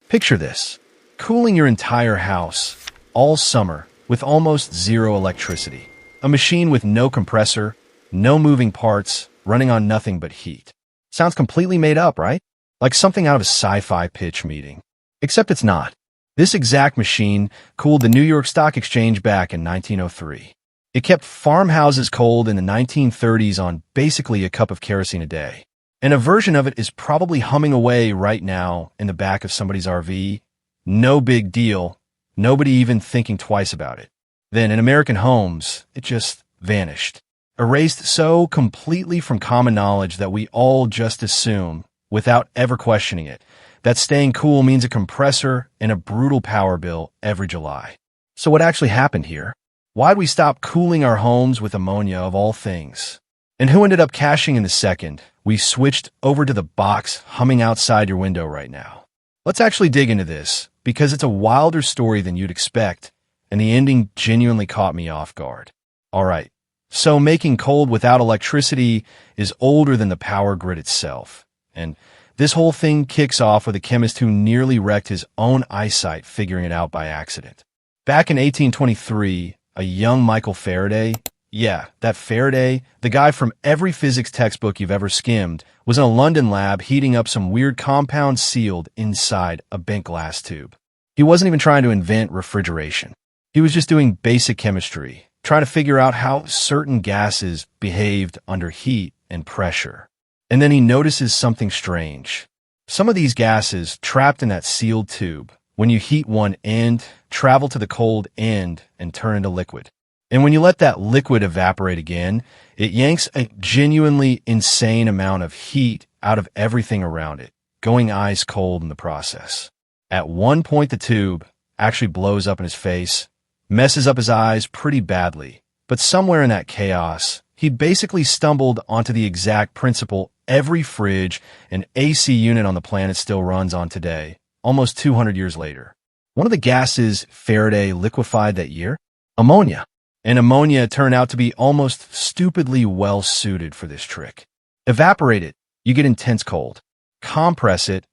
Picture this: cooling your entire house all summer with almost zero electricity. A machine with no compressor, no moving parts, running on nothing but heat. Sounds completely made up, right? Like something out of a sci-fi pitch meeting. Except it's not. This exact machine cooled the New York Stock Exchange back in 1903. It kept farmhouses cold in the 1930s on basically a cup of kerosene a day. And a version of it is probably humming away right now in the back of somebody's RV. No big deal. Nobody even thinking twice about it. Then in American homes, it just vanished. Erased so completely from common knowledge that we all just assume, without ever questioning it, that staying cool means a compressor and a brutal power bill every July. So what actually happened here? Why'd we stop cooling our homes with ammonia of all things? And who ended up cashing in the second we switched over to the box humming outside your window right now? Let's actually dig into this, because it's a wilder story than you'd expect, and the ending genuinely caught me off guard. Alright, so making cold without electricity is older than the power grid itself, and this whole thing kicks off with a chemist who nearly wrecked his own eyesight figuring it out by accident. Back in 1823, a young Michael Faraday, yeah, that Faraday, the guy from every physics textbook you've ever skimmed, was in a London lab heating up some weird compound sealed inside a bent glass tube. He wasn't even trying to invent refrigeration. He was just doing basic chemistry, trying to figure out how certain gases behaved under heat and pressure. And then he notices something strange. Some of these gases trapped in that sealed tube, when you heat one end, travel to the cold end and turn into liquid. And when you let that liquid evaporate again, it yanks a genuinely insane amount of heat out of everything around it, going ice cold in the process. At one point, the tube actually blows up in his face, messes up his eyes pretty badly. But somewhere in that chaos, he basically stumbled onto the exact principle every fridge and AC unit on the planet still runs on today, almost 200 years later. One of the gases Faraday liquefied that year? Ammonia. And ammonia turned out to be almost stupidly well suited for this trick. Evaporate it, you get intense cold. Compress it,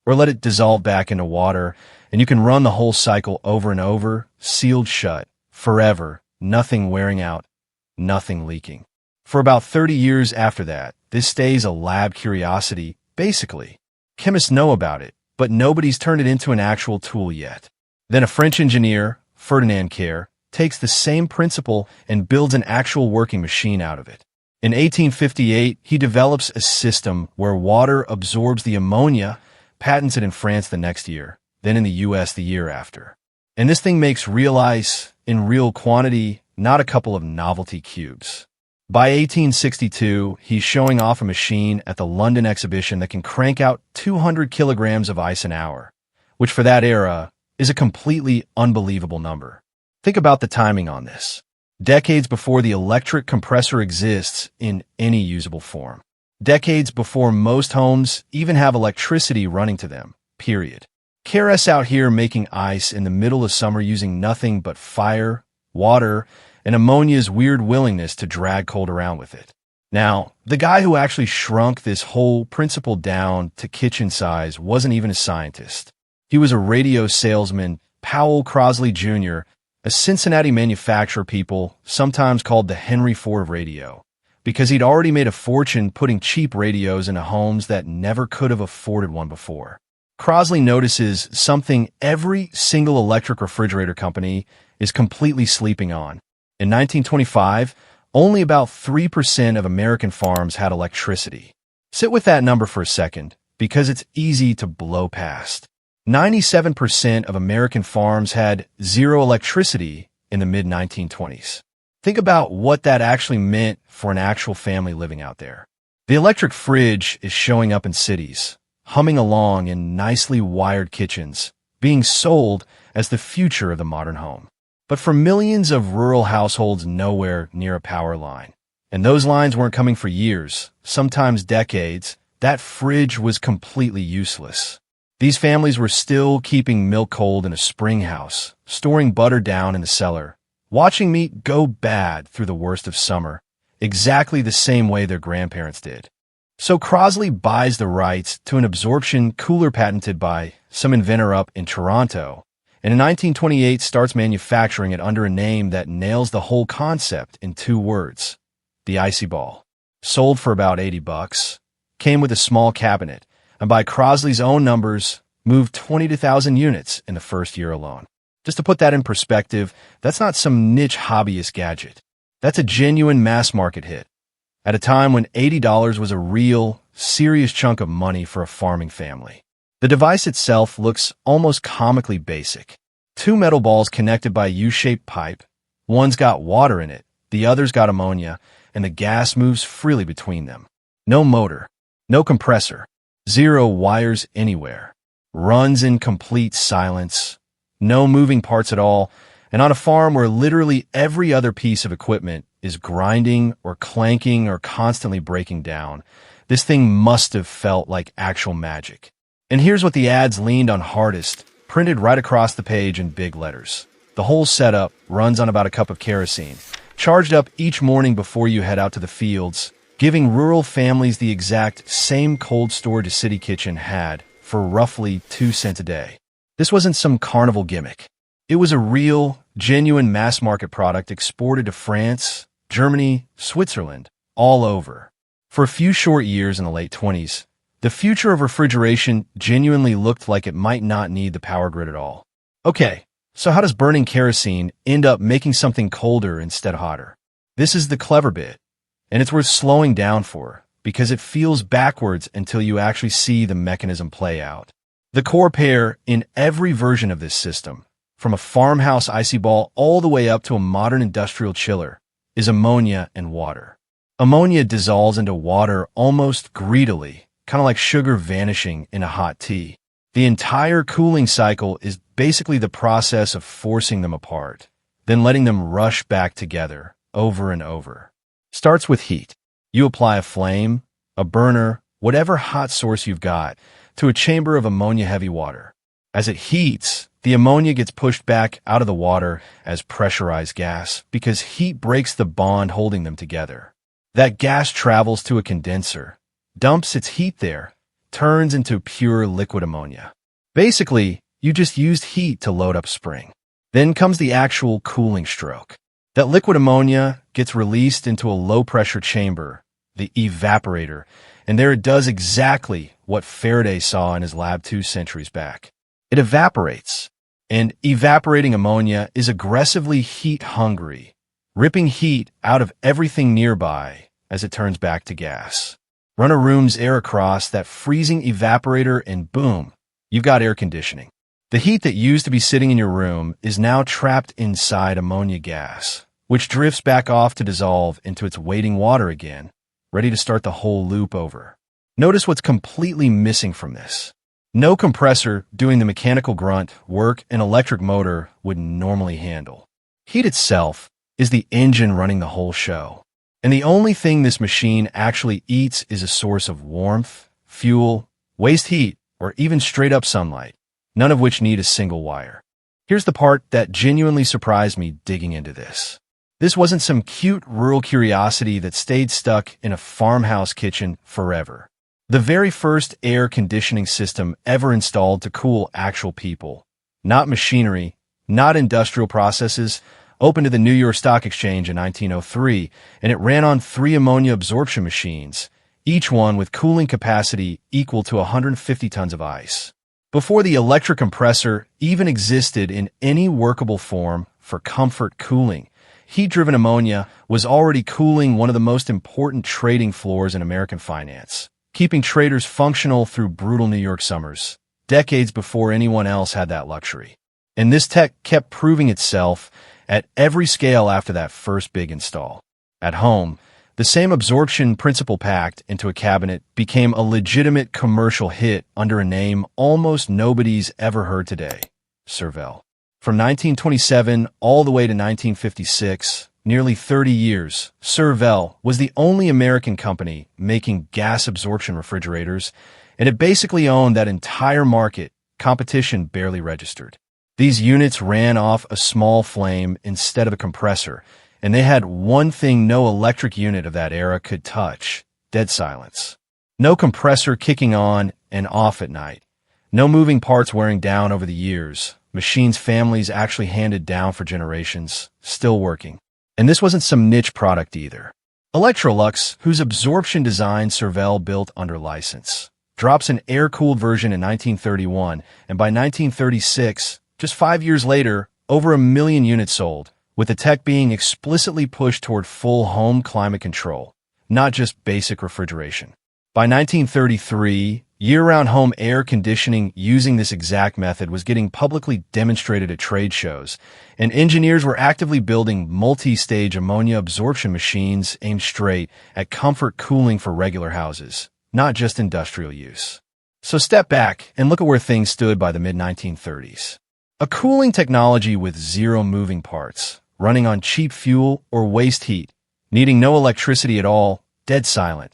or let it dissolve back into water, and you can run the whole cycle over and over, sealed shut, forever, nothing wearing out, nothing leaking. For about 30 years after that, this stays a lab curiosity, basically. Chemists know about it, but nobody's turned it into an actual tool yet. Then a French engineer, Ferdinand Carré, takes the same principle and builds an actual working machine out of it. In 1858, he develops a system where water absorbs the ammonia, patents it in France the next year, then in the US the year after. And this thing makes real ice in real quantity, not a couple of novelty cubes. By 1862, he's showing off a machine at the London exhibition that can crank out 200 kilograms of ice an hour, which for that era is a completely unbelievable number. Think about the timing on this. Decades before the electric compressor exists in any usable form. Decades before most homes even have electricity running to them, period. Carré's out here making ice in the middle of summer using nothing but fire, water, and ammonia's weird willingness to drag cold around with it. Now, the guy who actually shrunk this whole principle down to kitchen size wasn't even a scientist. He was a radio salesman, Powell Crosley Jr., a Cincinnati manufacturer people sometimes called the Henry Ford of radio, because he'd already made a fortune putting cheap radios into homes that never could have afforded one before. Crosley notices something every single electric refrigerator company is completely sleeping on. In 1925, only about 3% of American farms had electricity. Sit with that number for a second, because it's easy to blow past. 97% of American farms had zero electricity in the mid-1920s. Think about what that actually meant for an actual family living out there. The electric fridge is showing up in cities, humming along in nicely wired kitchens, being sold as the future of the modern home. But for millions of rural households nowhere near a power line, and those lines weren't coming for years, sometimes decades, that fridge was completely useless. These families were still keeping milk cold in a spring house, storing butter down in the cellar, watching meat go bad through the worst of summer, exactly the same way their grandparents did. So Crosley buys the rights to an absorption cooler patented by some inventor up in Toronto, and in 1928 starts manufacturing it under a name that nails the whole concept in 2 words: the Icy Ball. Sold for about $80, came with a small cabinet, and by Crosley's own numbers, moved 22,000 units in the first year alone. Just to put that in perspective, that's not some niche hobbyist gadget. That's a genuine mass market hit, at a time when $80 was a real, serious chunk of money for a farming family. The device itself looks almost comically basic. 2 metal balls connected by a U-shaped pipe. One's got water in it, the other's got ammonia, and the gas moves freely between them. No motor, no compressor, 0 wires anywhere. Runs in complete silence, no moving parts at all, and on a farm where literally every other piece of equipment is grinding or clanking or constantly breaking down, this thing must have felt like actual magic. And here's what the ads leaned on hardest, printed right across the page in big letters. The whole setup runs on about a cup of kerosene, charged up each morning before you head out to the fields, giving rural families the exact same cold storage a city kitchen had for roughly 2 cents a day. This wasn't some carnival gimmick. It was a real, genuine mass-market product exported to France, Germany, Switzerland, all over. For a few short years in the late 20s, the future of refrigeration genuinely looked like it might not need the power grid at all. Okay, so how does burning kerosene end up making something colder instead of hotter? This is the clever bit, and it's worth slowing down for, because it feels backwards until you actually see the mechanism play out. The core pair in every version of this system, from a farmhouse Icy Ball all the way up to a modern industrial chiller, is ammonia and water. Ammonia dissolves into water almost greedily, kind of like sugar vanishing in a hot tea. The entire cooling cycle is basically the process of forcing them apart, then letting them rush back together over and over. Starts with heat. You apply a flame, a burner, whatever hot source you've got, to a chamber of ammonia-heavy water. As it heats, the ammonia gets pushed back out of the water as pressurized gas because heat breaks the bond holding them together. That gas travels to a condenser, dumps its heat there, turns into pure liquid ammonia. Basically, you just used heat to load up spring. Then comes the actual cooling stroke. That liquid ammonia gets released into a low-pressure chamber, the evaporator, and there it does exactly what Faraday saw in his lab 2 centuries back. It evaporates, and evaporating ammonia is aggressively heat-hungry, ripping heat out of everything nearby as it turns back to gas. Run a room's air across that freezing evaporator and boom, you've got air conditioning. The heat that used to be sitting in your room is now trapped inside ammonia gas, which drifts back off to dissolve into its waiting water again, ready to start the whole loop over. Notice what's completely missing from this. No compressor doing the mechanical grunt work an electric motor would normally handle. Heat itself is the engine running the whole show. And the only thing this machine actually eats is a source of warmth, fuel, waste heat, or even straight-up sunlight, none of which need a single wire. Here's the part that genuinely surprised me digging into this. This wasn't some cute rural curiosity that stayed stuck in a farmhouse kitchen forever. The very first air conditioning system ever installed to cool actual people, not machinery, not industrial processes, opened to the New York Stock Exchange in 1903, and it ran on 3 ammonia absorption machines, each one with cooling capacity equal to 150 tons of ice. Before the electric compressor even existed in any workable form for comfort cooling, heat-driven ammonia was already cooling one of the most important trading floors in American finance, keeping traders functional through brutal New York summers, decades before anyone else had that luxury. And this tech kept proving itself at every scale after that first big install. At home, the same absorption principle packed into a cabinet became a legitimate commercial hit under a name almost nobody's ever heard today, Servel. From 1927 all the way to 1956, nearly 30 years, Servel was the only American company making gas absorption refrigerators, and it basically owned that entire market. Competition barely registered. These units ran off a small flame instead of a compressor, and they had one thing no electric unit of that era could touch: dead silence. No compressor kicking on and off at night, No moving parts wearing down over the years. Machines families actually handed down for generations, still working. And this wasn't some niche product either. Electrolux, whose absorption design Servel built under license, drops an air-cooled version in 1931, and by 1936, just 5 years later, over 1 million units sold, with the tech being explicitly pushed toward full home climate control, not just basic refrigeration. By 1933, year-round home air conditioning using this exact method was getting publicly demonstrated at trade shows, and engineers were actively building multi-stage ammonia absorption machines aimed straight at comfort cooling for regular houses, not just industrial use. So step back and look at where things stood by the mid-1930s. A cooling technology with zero moving parts, running on cheap fuel or waste heat, needing no electricity at all, dead silent,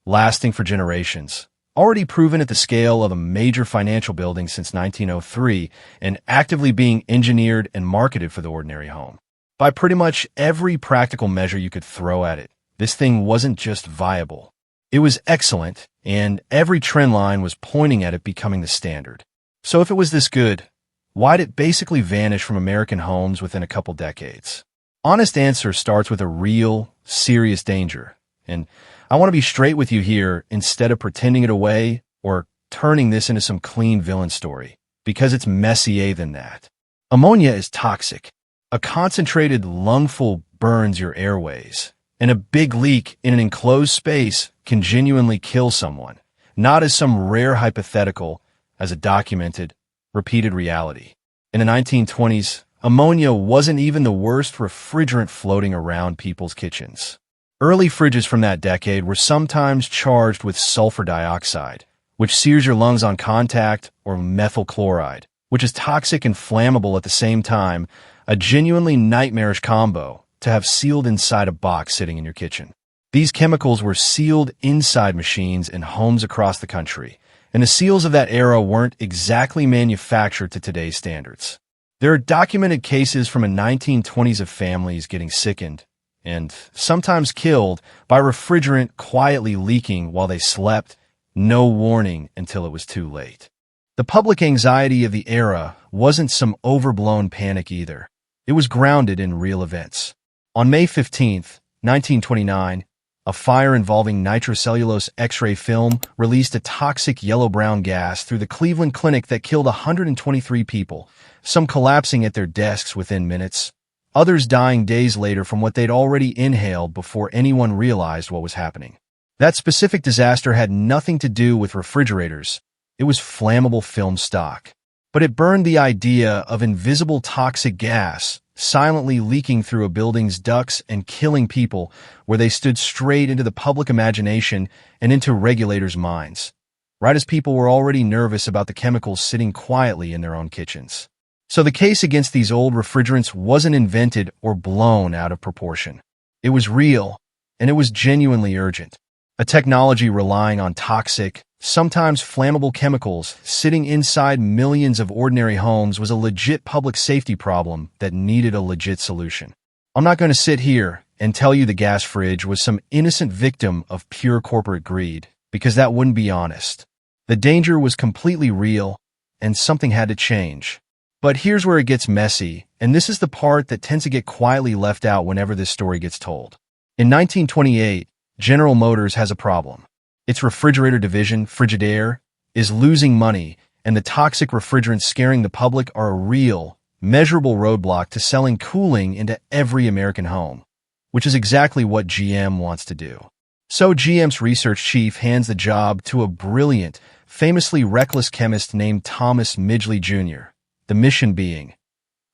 lasting for generations, already proven at the scale of a major financial building since 1903 and actively being engineered and marketed for the ordinary home. By pretty much every practical measure you could throw at it, this thing wasn't just viable. It was excellent, and every trend line was pointing at it becoming the standard. So if it was this good, why'd it basically vanish from American homes within a couple decades? Honest answer starts with a real, serious danger, and I want to be straight with you here instead of pretending it away or turning this into some clean villain story, because it's messier than that. Ammonia is toxic. A concentrated lungful burns your airways, and a big leak in an enclosed space can genuinely kill someone, not as some rare hypothetical, as a documented, repeated reality. In the 1920s, ammonia wasn't even the worst refrigerant floating around people's kitchens. Early fridges from that decade were sometimes charged with sulfur dioxide, which sears your lungs on contact, or methyl chloride, which is toxic and flammable at the same time, a genuinely nightmarish combo to have sealed inside a box sitting in your kitchen. These chemicals were sealed inside machines in homes across the country, and the seals of that era weren't exactly manufactured to today's standards. There are documented cases from the 1920s of families getting sickened, and sometimes killed, by refrigerant quietly leaking while they slept, no warning until it was too late. The public anxiety of the era wasn't some overblown panic either. It was grounded in real events. On May 15, 1929, a fire involving nitrocellulose X-ray film released a toxic yellow-brown gas through the Cleveland clinic that killed 123 people, some collapsing at their desks within minutes, others dying days later from what they'd already inhaled before anyone realized what was happening. That specific disaster had nothing to do with refrigerators. It was flammable film stock. But it burned the idea of invisible toxic gas silently leaking through a building's ducts and killing people where they stood straight into the public imagination and into regulators' minds, right as people were already nervous about the chemicals sitting quietly in their own kitchens. So the case against these old refrigerants wasn't invented or blown out of proportion. It was real, and it was genuinely urgent. A technology relying on toxic, sometimes flammable chemicals sitting inside millions of ordinary homes was a legit public safety problem that needed a legit solution. I'm not going to sit here and tell you the gas fridge was some innocent victim of pure corporate greed, because that wouldn't be honest. The danger was completely real, and something had to change. But here's where it gets messy, and this is the part that tends to get quietly left out whenever this story gets told. In 1928, General Motors has a problem. Its refrigerator division, Frigidaire, is losing money, and the toxic refrigerants scaring the public are a real, measurable roadblock to selling cooling into every American home, which is exactly what GM wants to do. So GM's research chief hands the job to a brilliant, famously reckless chemist named Thomas Midgley Jr., the mission being,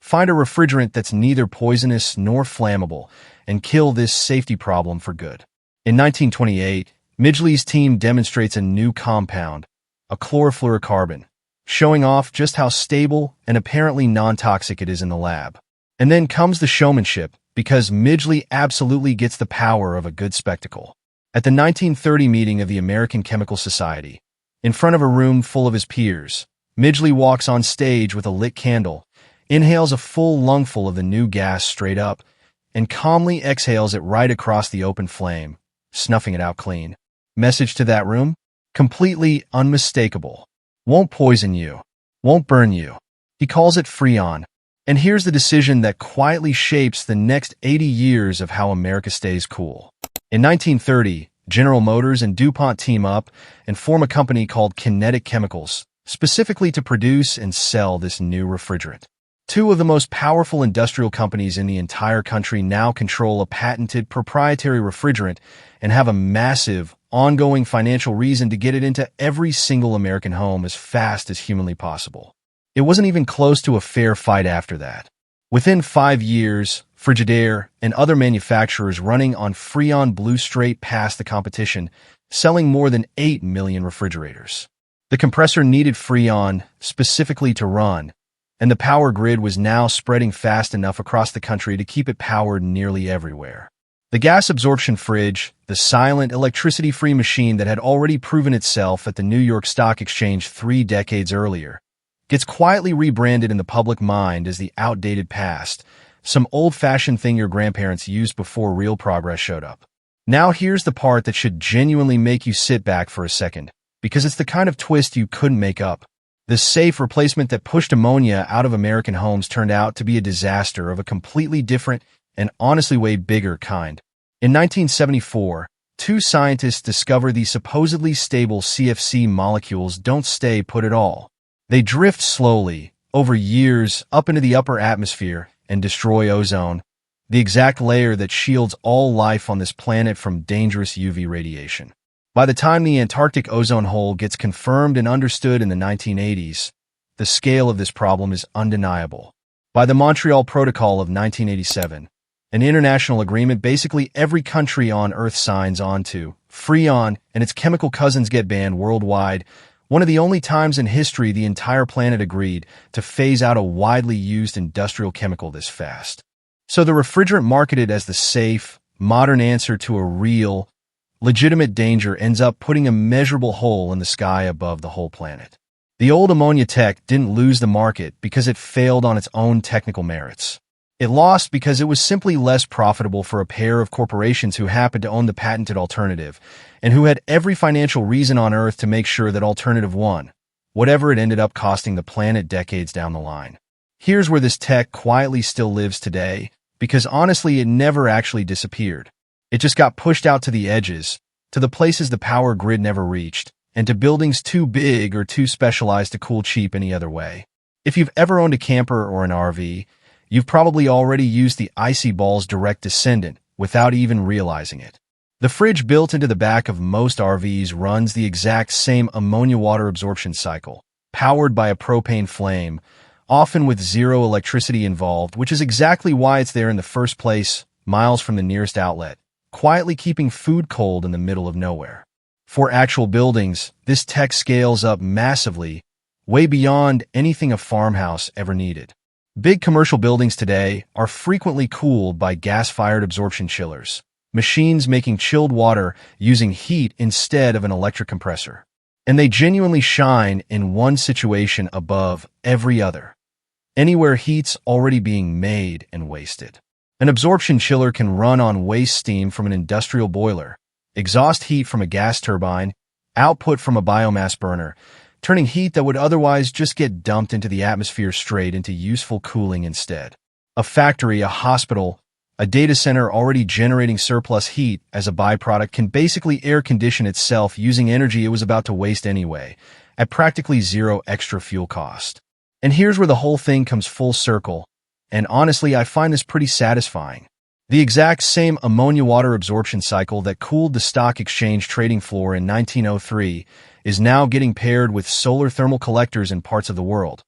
find a refrigerant that's neither poisonous nor flammable and kill this safety problem for good. In 1928, Midgley's team demonstrates a new compound, a chlorofluorocarbon, showing off just how stable and apparently non-toxic it is in the lab. And then comes the showmanship, because Midgley absolutely gets the power of a good spectacle. At the 1930 meeting of the American Chemical Society, in front of a room full of his peers, Midgley walks on stage with a lit candle, inhales a full lungful of the new gas straight up, and calmly exhales it right across the open flame, snuffing it out clean. Message to that room? Completely unmistakable. won't poison you, won't burn you. He calls it Freon. And here's the decision that quietly shapes the next 80 years of how America stays cool. In 1930, General Motors and DuPont team up and form a company called Kinetic Chemicals, specifically to produce and sell this new refrigerant. Two of the most powerful industrial companies in the entire country now control a patented proprietary refrigerant and have a massive, ongoing financial reason to get it into every single American home as fast as humanly possible. It wasn't even close to a fair fight after that. Within 5 years, Frigidaire and other manufacturers running on Freon blew straight past the competition, selling more than 8 million refrigerators. The compressor needed Freon specifically to run, and the power grid was now spreading fast enough across the country to keep it powered nearly everywhere. The gas absorption fridge, the silent electricity-free machine that had already proven itself at the New York Stock Exchange 3 decades earlier, gets quietly rebranded in the public mind as the outdated past, some old-fashioned thing your grandparents used before real progress showed up. Now here's the part that should genuinely make you sit back for a second, because it's the kind of twist you couldn't make up. The safe replacement that pushed ammonia out of American homes turned out to be a disaster of a completely different and honestly way bigger kind. In 1974, 2 scientists discovered the supposedly stable CFC molecules don't stay put at all. They drift slowly, over years, up into the upper atmosphere and destroy ozone, the exact layer that shields all life on this planet from dangerous UV radiation. By the time the Antarctic ozone hole gets confirmed and understood in the 1980s, the scale of this problem is undeniable. By the Montreal Protocol of 1987, an international agreement basically every country on Earth signs on to, Freon and its chemical cousins get banned worldwide, one of the only times in history the entire planet agreed to phase out a widely used industrial chemical this fast. So the refrigerant marketed as the safe, modern answer to a real, legitimate danger ends up putting a measurable hole in the sky above the whole planet. The old ammonia tech didn't lose the market because it failed on its own technical merits. It lost because it was simply less profitable for a pair of corporations who happened to own the patented alternative and who had every financial reason on Earth to make sure that alternative won, whatever it ended up costing the planet decades down the line. Here's where this tech quietly still lives today, because honestly it never actually disappeared. It just got pushed out to the edges, to the places the power grid never reached, and to buildings too big or too specialized to cool cheap any other way. If you've ever owned a camper or an RV, you've probably already used the Icy Ball's direct descendant without even realizing it. The fridge built into the back of most RVs runs the exact same ammonia water absorption cycle, powered by a propane flame, often with zero electricity involved, which is exactly why it's there in the first place, miles from the nearest outlet, quietly keeping food cold in the middle of nowhere. For actual buildings, this tech scales up massively, way beyond anything a farmhouse ever needed. Big commercial buildings today are frequently cooled by gas-fired absorption chillers, machines making chilled water using heat instead of an electric compressor. And they genuinely shine in one situation above every other. Anywhere heat's already being made and wasted. An absorption chiller can run on waste steam from an industrial boiler, exhaust heat from a gas turbine, output from a biomass burner, turning heat that would otherwise just get dumped into the atmosphere straight into useful cooling instead. A factory, a hospital, a data center already generating surplus heat as a byproduct can basically air condition itself using energy it was about to waste anyway, at practically zero extra fuel cost. And here's where the whole thing comes full circle, and honestly I find this pretty satisfying. The exact same ammonia water absorption cycle that cooled the stock exchange trading floor in 1903 is now getting paired with solar thermal collectors in parts of the world,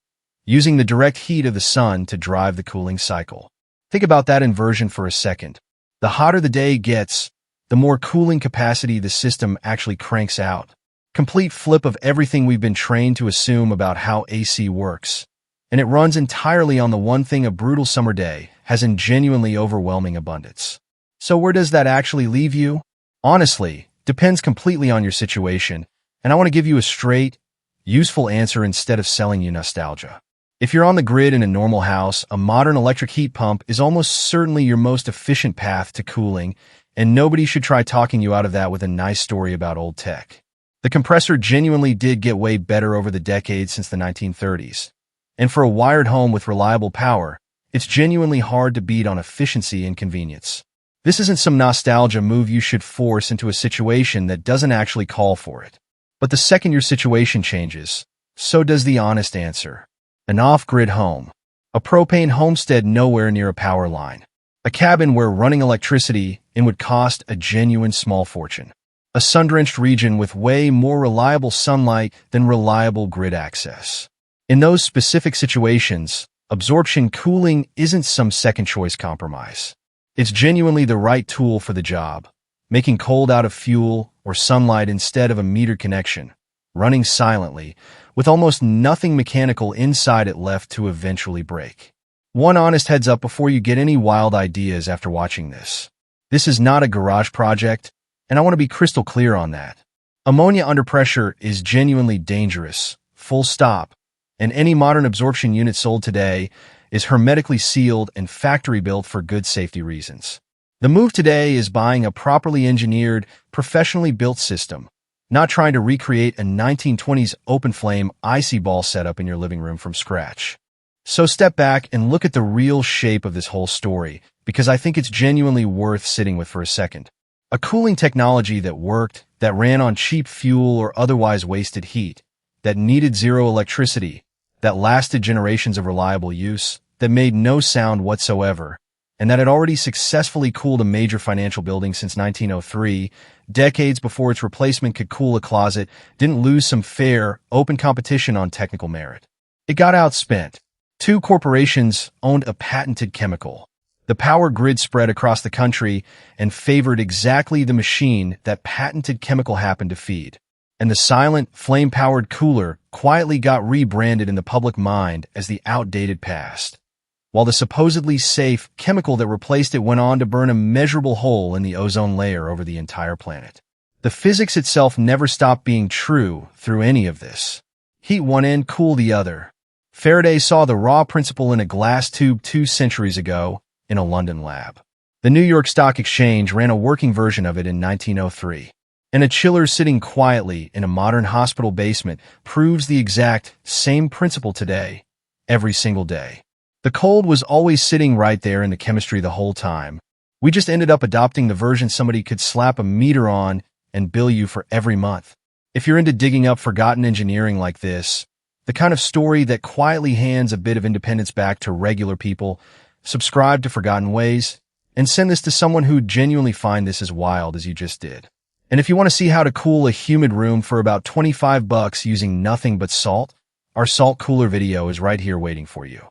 using the direct heat of the sun to drive the cooling cycle. Think about that inversion for a second. The hotter the day gets, the more cooling capacity the system actually cranks out. Complete flip of everything we've been trained to assume about how AC works. And it runs entirely on the one thing a brutal summer day has in genuinely overwhelming abundance. So where does that actually leave you? Honestly, depends completely on your situation, and I want to give you a straight, useful answer instead of selling you nostalgia. If you're on the grid in a normal house, a modern electric heat pump is almost certainly your most efficient path to cooling, and nobody should try talking you out of that with a nice story about old tech. The compressor genuinely did get way better over the decades since the 1930s. And for a wired home with reliable power, it's genuinely hard to beat on efficiency and convenience. This isn't some nostalgia move you should force into a situation that doesn't actually call for it. But the second your situation changes, so does the honest answer. An off-grid home. A propane homestead nowhere near a power line. A cabin where running electricity in would cost a genuine small fortune. A sun-drenched region with way more reliable sunlight than reliable grid access. In those specific situations, absorption cooling isn't some second-choice compromise. It's genuinely the right tool for the job, making cold out of fuel or sunlight instead of a meter connection, running silently, with almost nothing mechanical inside it left to eventually break. One honest heads up before you get any wild ideas after watching this. This is not a garage project, and I want to be crystal clear on that. Ammonia under pressure is genuinely dangerous, full stop, and any modern absorption unit sold today is hermetically sealed and factory-built for good safety reasons. The move today is buying a properly engineered, professionally built system, not trying to recreate a 1920s open-flame Icy Ball setup in your living room from scratch. So step back and look at the real shape of this whole story, because I think it's genuinely worth sitting with for a second. A cooling technology that worked, that ran on cheap fuel or otherwise wasted heat, that needed zero electricity, that lasted generations of reliable use, that made no sound whatsoever, and that had already successfully cooled a major financial building since 1903, decades before its replacement could cool a closet, didn't lose some fair, open competition on technical merit. It got outspent. Two corporations owned a patented chemical. The power grid spread across the country and favored exactly the machine that patented chemical happened to feed. And the silent, flame-powered cooler quietly got rebranded in the public mind as the outdated past, while the supposedly safe chemical that replaced it went on to burn a measurable hole in the ozone layer over the entire planet. The physics itself never stopped being true through any of this. Heat one end, cool the other. Faraday saw the raw principle in a glass tube 2 centuries ago in a London lab. The New York Stock Exchange ran a working version of it in 1903. And a chiller sitting quietly in a modern hospital basement proves the exact same principle today, every single day. The cold was always sitting right there in the chemistry the whole time. We just ended up adopting the version somebody could slap a meter on and bill you for every month. If you're into digging up forgotten engineering like this, the kind of story that quietly hands a bit of independence back to regular people, subscribe to Forgotten Ways, and send this to someone who'd genuinely find this as wild as you just did. And if you want to see how to cool a humid room for about $25 using nothing but salt, our salt cooler video is right here waiting for you.